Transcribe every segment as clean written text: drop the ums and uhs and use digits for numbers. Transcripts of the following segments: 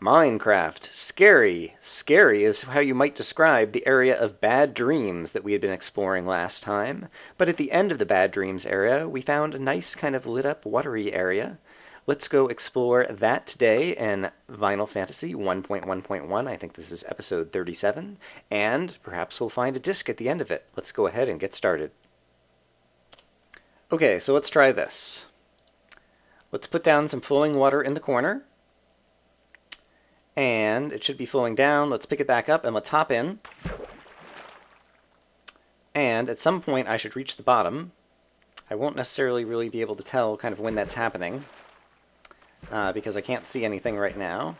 Minecraft. Scary. Scary is how you might describe the area of bad dreams that we had been exploring last time. But at the end of the bad dreams area, we found a nice kind of lit up watery area. Let's go explore that today in Final Fantasy 1.1.1. I think this is episode 37. And perhaps we'll find a disc at the end of it. Let's go ahead and get started. Okay, so let's try this. Let's put down some flowing water in the corner. And it should be flowing down. Let's pick it back up and let's hop in. And at some point I should reach the bottom. I won't necessarily really be able to tell kind of when that's happening because I can't see anything right now.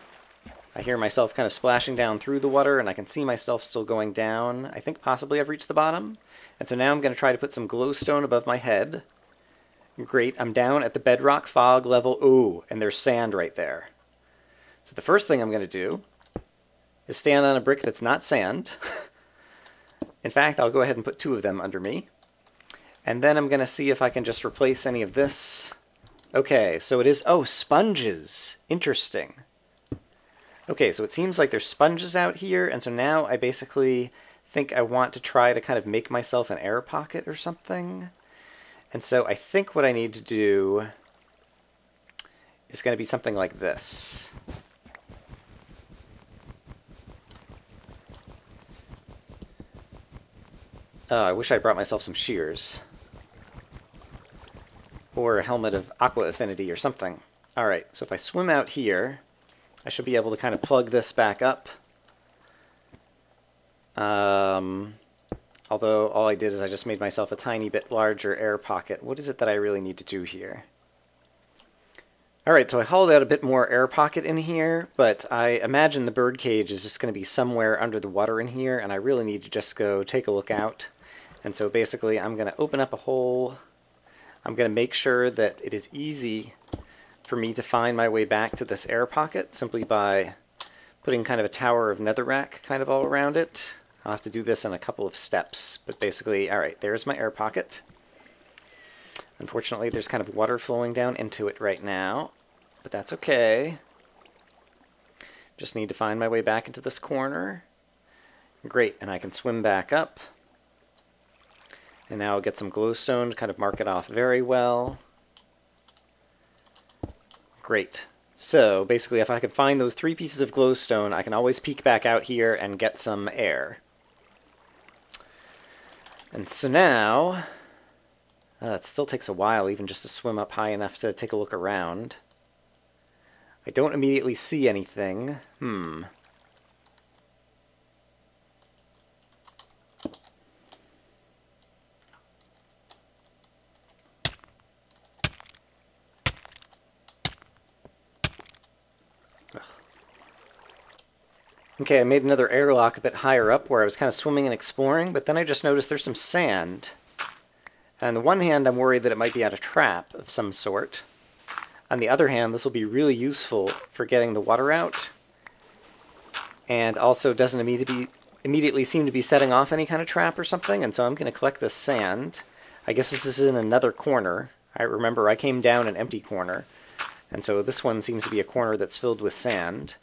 I hear myself kind of splashing down through the water and I can see myself still going down. I think possibly I've reached the bottom. And so now I'm going to try to put some glowstone above my head. Great, I'm down at the bedrock fog level. Ooh, and there's sand right there. So the first thing I'm going to do is stand on a brick that's not sand. In fact, I'll go ahead and put two of them under me. And then I'm going to see if I can just replace any of this. Okay, so it is, oh, sponges. Interesting. Okay, so it seems like there's sponges out here, and so now I basically think I want to try to kind of make myself an air pocket or something. And so I think what I need to do is going to be something like this. I wish I brought myself some shears. Or a helmet of aqua affinity or something. Alright, so if I swim out here, I should be able to kind of plug this back up. Although all I did is I just made myself a tiny bit larger air pocket. What is it that I really need to do here? Alright, so I hollowed out a bit more air pocket in here, but I imagine the bird cage is just going to be somewhere under the water in here, and I really need to just go take a look out. And so basically I'm going to open up a hole. I'm going to make sure that it is easy for me to find my way back to this air pocket simply by putting kind of a tower of netherrack kind of all around it. I'll have to do this in a couple of steps, but basically, alright, there's my air pocket. Unfortunately, there's kind of water flowing down into it right now, but that's okay. Just need to find my way back into this corner. Great, and I can swim back up. And now I'll get some glowstone to kind of mark it off very well. Great. So basically, if I can find those 3 pieces of glowstone, I can always peek back out here and get some air. And so now, it still takes a while even just to swim up high enough to take a look around. I don't immediately see anything. Okay, I made another airlock a bit higher up where I was kind of swimming and exploring, but then I just noticed there's some sand. And on the one hand, I'm worried that it might be at a trap of some sort. On the other hand, this will be really useful for getting the water out, and also doesn't immediately seem to be setting off any kind of trap or something, and so I'm going to collect this sand. I guess this is in another corner. I remember I came down an empty corner, and so this one seems to be a corner that's filled with sand.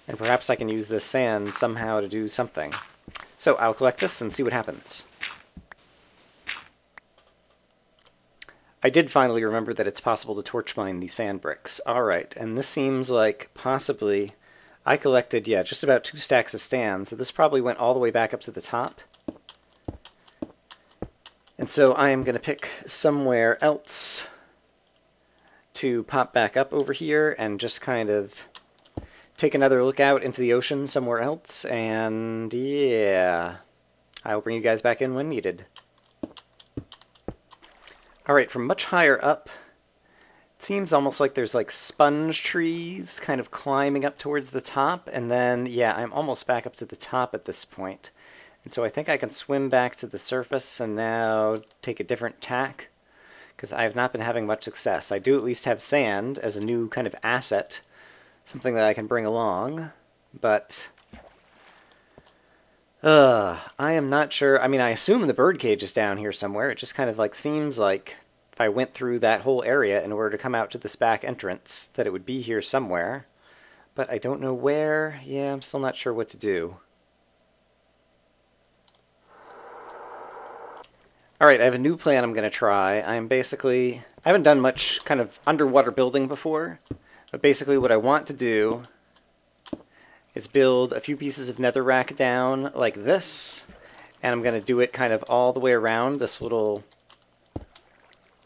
And perhaps I can use this sand somehow to do something. So I'll collect this and see what happens. I did finally remember that it's possible to torch mine these sand bricks. Alright, and this seems like possibly I collected, yeah, just about 2 stacks of sand, so this probably went all the way back up to the top. And so I am going to pick somewhere else to pop back up over here and just kind of take another look out into the ocean somewhere else, and yeah, I'll bring you guys back in when needed. Alright, from much higher up, it seems almost like there's like sponge trees kind of climbing up towards the top, and then, yeah, I'm almost back up to the top at this point. And so I think I can swim back to the surface and now take a different tack, because I have not been having much success. I do at least have sand as a new kind of asset, something that I can bring along, but I am not sure. I mean, I assume the birdcage is down here somewhere. It just kind of like seems like if I went through that whole area in order to come out to this back entrance, that it would be here somewhere. but I don't know where. Yeah, I'm still not sure what to do. Alright, I have a new plan I'm going to try. I haven't done much kind of underwater building before, but basically what I want to do is build a few pieces of netherrack down like this, and I'm going to do it kind of all the way around this little,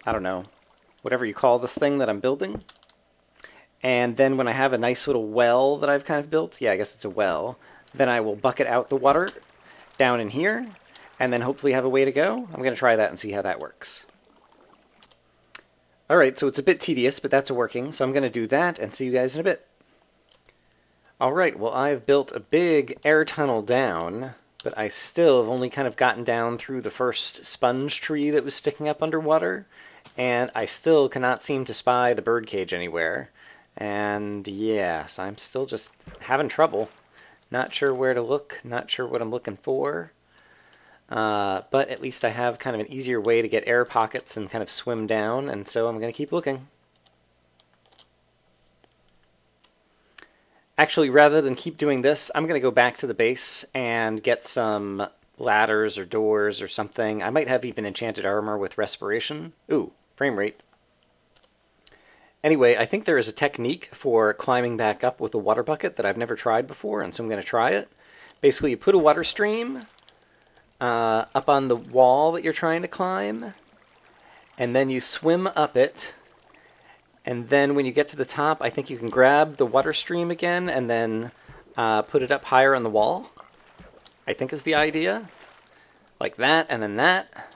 I don't know, whatever you call this thing that I'm building. And then when I have a nice little well that I've kind of built, yeah, I guess it's a well, then I will bucket out the water down in here, and then hopefully have a way to go. I'm going to try that and see how that works. Alright, so it's a bit tedious, but that's working, so I'm going to do that and see you guys in a bit. Alright, well I've built a big air tunnel down, but I still have only kind of gotten down through the first sponge tree that was sticking up underwater, and I still cannot seem to spy the birdcage anywhere. And yes, I'm still just having trouble. Not sure where to look, not sure what I'm looking for. But at least I have kind of an easier way to get air pockets and kind of swim down, and so I'm going to keep looking. Actually, rather than keep doing this, I'm going to go back to the base and get some ladders or doors or something. I might have even enchanted armor with respiration. Ooh, frame rate. Anyway, I think there is a technique for climbing back up with a water bucket that I've never tried before, and so I'm going to try it. Basically, you put a water stream up on the wall that you're trying to climb, and then you swim up it, and then when you get to the top, I think you can grab the water stream again and then put it up higher on the wall, I think is the idea. Like that, and then that.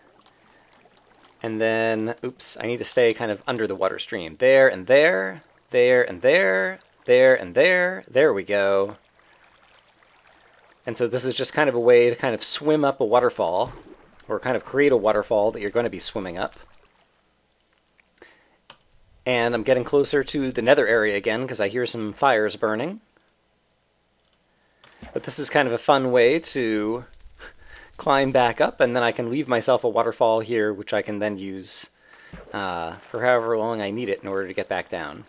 And then, oops, I need to stay kind of under the water stream. There and there, there and there, there and there, there we go. And so this is just kind of a way to kind of swim up a waterfall, or kind of create a waterfall that you're going to be swimming up. And I'm getting closer to the nether area again because I hear some fires burning. But this is kind of a fun way to climb back up, and then I can leave myself a waterfall here, which I can then use for however long I need it in order to get back down.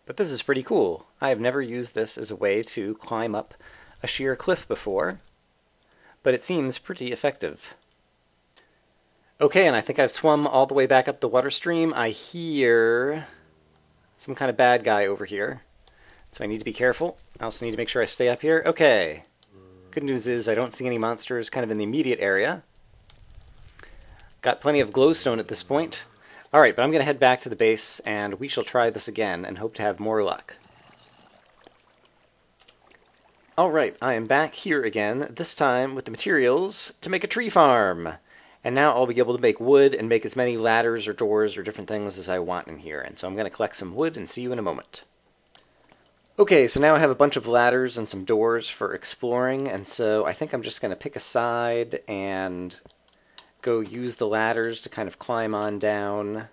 But this is pretty cool. I have never used this as a way to climb up a sheer cliff before, but it seems pretty effective. Okay, and I think I've swum all the way back up the water stream. I hear some kind of bad guy over here, so I need to be careful. I also need to make sure I stay up here. Okay. Good news is I don't see any monsters kind of in the immediate area. Got plenty of glowstone at this point. Alright, but I'm going to head back to the base, and we shall try this again and hope to have more luck. Alright, I am back here again, this time with the materials to make a tree farm. And now I'll be able to make wood and make as many ladders or doors or different things as I want in here. And so I'm going to collect some wood and see you in a moment. Okay, so now I have a bunch of ladders and some doors for exploring, and so I think I'm just going to pick a side and go use the ladders to kind of climb on down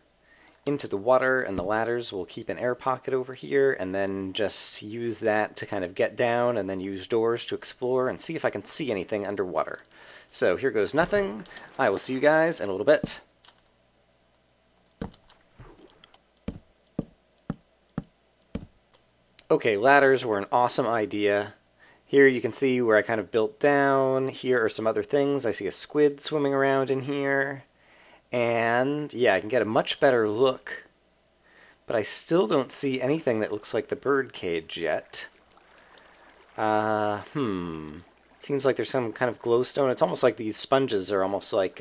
into the water, and the ladders will keep an air pocket over here, and then just use that to kind of get down, and then use doors to explore and see if I can see anything underwater. So here goes nothing. I will see you guys in a little bit. Okay, ladders were an awesome idea. Here you can see where I kind of built down. Here are some other things. I see a squid swimming around in here. And yeah, I can get a much better look. But I still don't see anything that looks like the bird cage yet. Seems like there's some kind of glowstone. It's almost like these sponges are almost like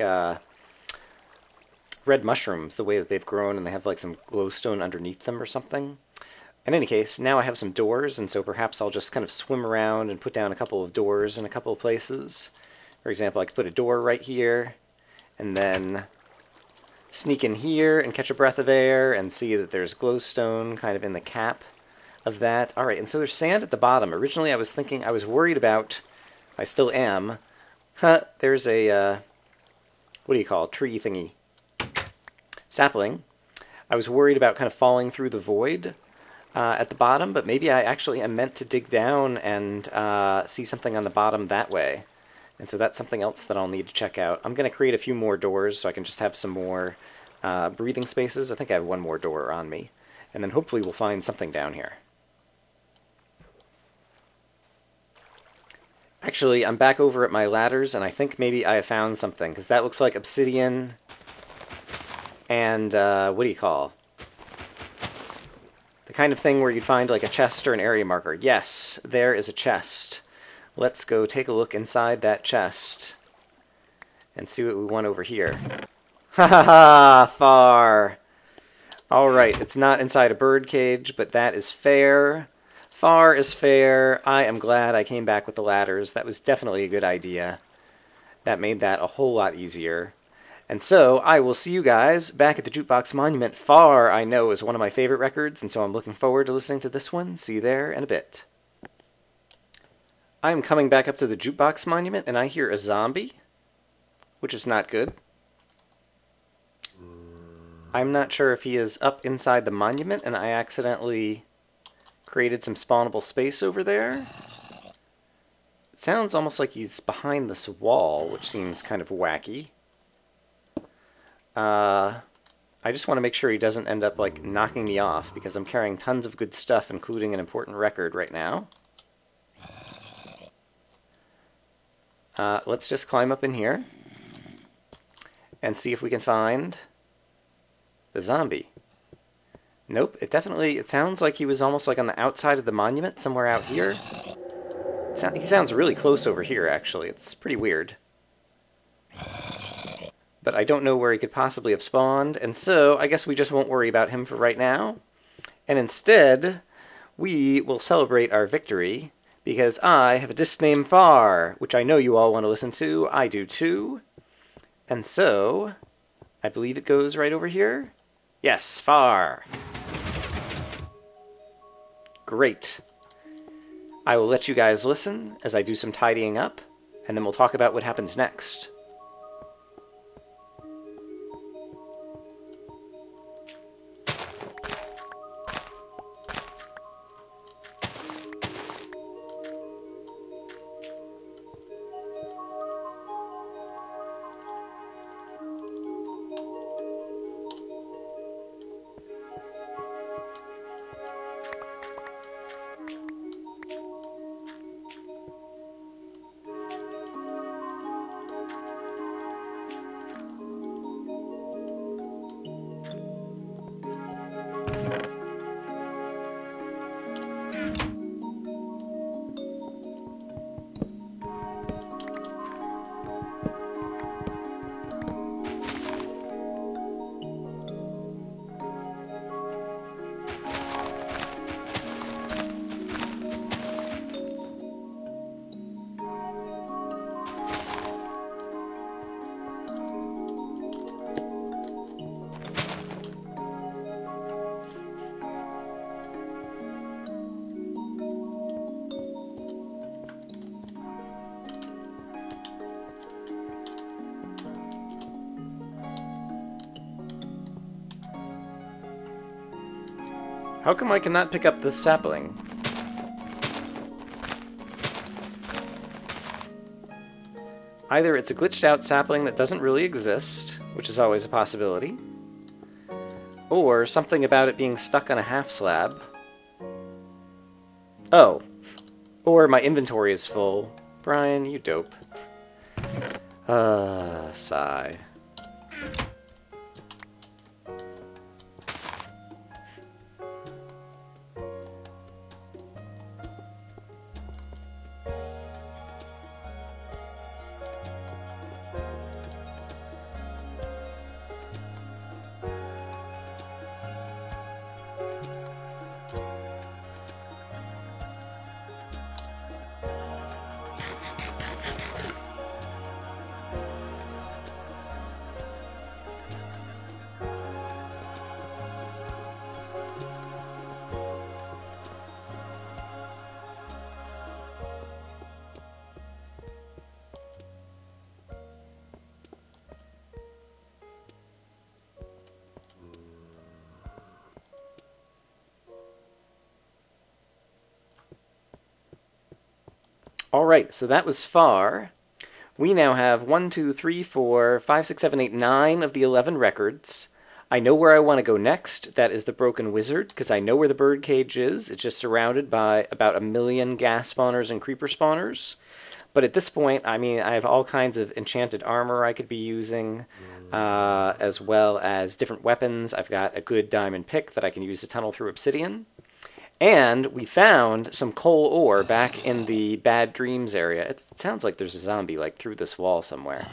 red mushrooms, the way that they've grown, and they have like some glowstone underneath them or something. In any case, now I have some doors, and so perhaps I'll just kind of swim around and put down a couple of doors in a couple of places. For example, I could put a door right here, and then sneak in here and catch a breath of air and see that there's glowstone kind of in the cap of that. Alright, and so there's sand at the bottom. Originally I was worried about, I still am, there's a, what do you call it, tree thingy, sapling. I was worried about kind of falling through the void at the bottom, but maybe I actually am meant to dig down and see something on the bottom that way. And so that's something else that I'll need to check out. I'm going to create a few more doors so I can just have some more breathing spaces. I think I have one more door on me. and then hopefully we'll find something down here. Actually, I'm back over at my ladders, and I think maybe I have found something, because that looks like obsidian and, what do you call? The kind of thing where you'd find like a chest or an area marker. Yes, there is a chest. Let's go take a look inside that chest and see what we want over here. Ha ha ha! Far! Alright, it's not inside a bird cage, but that is fair. Far is fair. I am glad I came back with the ladders. That was definitely a good idea. That made that a whole lot easier. And so, I will see you guys back at the Jukebox Monument. Far, I know, is one of my favorite records, and so I'm looking forward to listening to this one. See you there in a bit. I'm coming back up to the Jukebox Monument, and I hear a zombie, which is not good. I'm not sure if he is up inside the monument, and I accidentally created some spawnable space over there. It sounds almost like he's behind this wall, which seems kind of wacky. I just want to make sure he doesn't end up like knocking me off, because I'm carrying tons of good stuff, including an important record right now. Let's just climb up in here and see if we can find the zombie. Nope, it sounds like he was almost like on the outside of the monument, somewhere out here. He sounds really close over here, actually. It's pretty weird. But I don't know where he could possibly have spawned, and so I guess we just won't worry about him for right now. And instead, we will celebrate our victory, because I have a disc named Far, which I know you all want to listen to. I do too. And so, I believe it goes right over here. Yes, Far. Great. I will let you guys listen as I do some tidying up, and then we'll talk about what happens next. How come I cannot pick up this sapling? Either it's a glitched out sapling that doesn't really exist, which is always a possibility, or something about it being stuck on a half slab. Oh, or my inventory is full. Brian, you dope. Sigh. Alright, so that was Far. We now have 1, 2, 3, 4, 5, 6, 7, 8, 9 of the 11 records. I know where I want to go next. That is the Broken Wizard, because I know where the birdcage is. It's just surrounded by about 1 million gas spawners and creeper spawners. But at this point, I mean, I have all kinds of enchanted armor I could be using, as well as different weapons. I've got a good diamond pick that I can use to tunnel through obsidian. And we found some coal ore back in the Bad Dreams area. It sounds like there's a zombie, like, through this wall somewhere.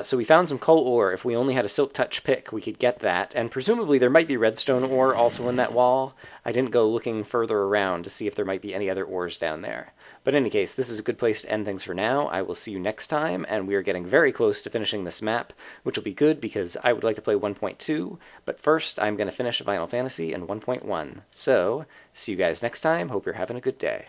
So we found some coal ore. If we only had a silk touch pick, we could get that. And presumably there might be redstone ore also in that wall. I didn't go looking further around to see if there might be any other ores down there. But in any case, this is a good place to end things for now. I will see you next time, and we are getting very close to finishing this map, which will be good because I would like to play 1.2. But first, I'm going to finish Final Fantasy and 1.1. So, see you guys next time. Hope you're having a good day.